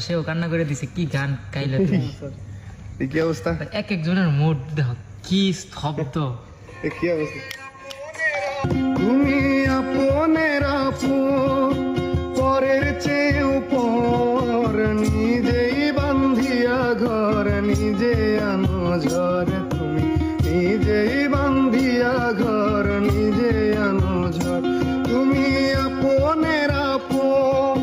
সেও কান্না করে দিছে। কি গান গাইলে তুমি? কি অবস্থা? এক একজনের মুড দেখো কি স্তব্ধ। কি অবস্থা? তুমি আপনের আপন, পরের চেয়ে উপর, নিজেই বান্ধিয়া ঘর, নিজে আনো ঝড়। তুমি নিজেই বান্ধিয়া ঘর, নিজে আনো ঝড়। তুমি আপনের আপন,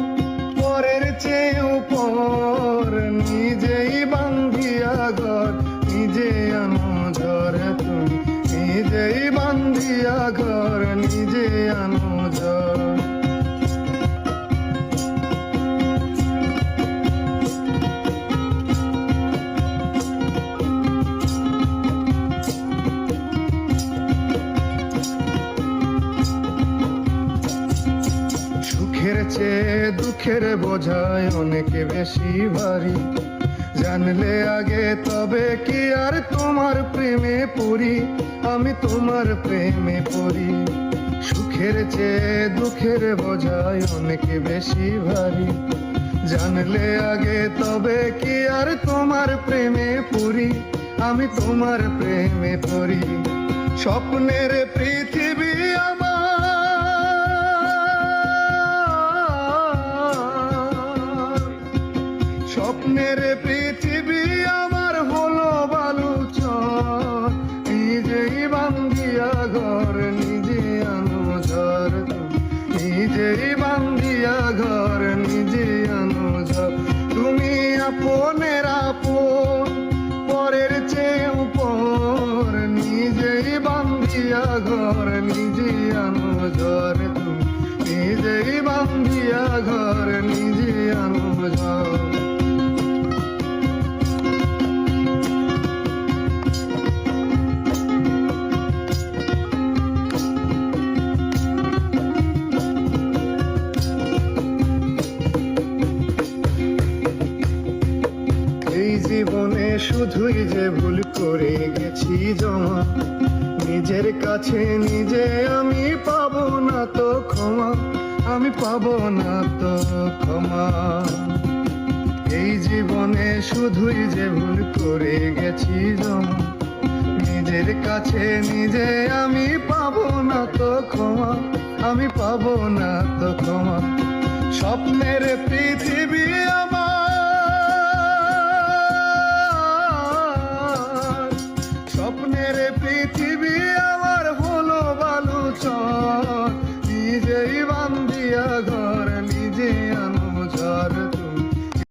পরের চেয়ে উপর, নিজেই বান্ধিয়া ঘর, নিজে আনো ঝড়। তুমি নিজেই বান্ধিয়া ঘর, নিজে আনো ঝড়। সুখের চেয়ে দুঃখের বোঝায় অনেক বেশি ভারী, জানলে আগে তবে কি আর তোমার প্রেমে পড়ি, আমি তোমার প্রেমে পড়ি। সুখের চেয়ে দুঃখের বোঝায় অনেক বেশি ভারী, জানলে আগে তবে কি আর তোমার প্রেমে পড়ি, আমি তোমার প্রেমে পড়ি। স্বপ্নের পৃথিবী আমার, স্বপ্নের পৃথিবী আমার হলো বালুচর, নিজেই বান্ধিয়া ঘর, নিজে আনো ঝড়। নিজেই বান্ধিয়া ঘর, নিজে আনো ঝড়। তুমি আপনের আপন, পরের চেয়ে উপর, নিজেই বান্ধিয়া ঘর, নিজে আনো ঝড়। তুমি নিজেই বান্ধিয়া ঘর, নিজে আনো ঝড়। এই জীবনে শুধুই যে ভুল করে গেছি জমা, নিজের কাছে নিজে আমি পাবো না তো ক্ষমা, আমি পাবো না তো ক্ষমা। এই জীবনে শুধুই যে ভুল করে গেছি জমা, নিজের কাছে নিজে আমি পাবো না তো ক্ষমা, আমি পাবো না তো ক্ষমা। স্বপ্নের পৃথিবী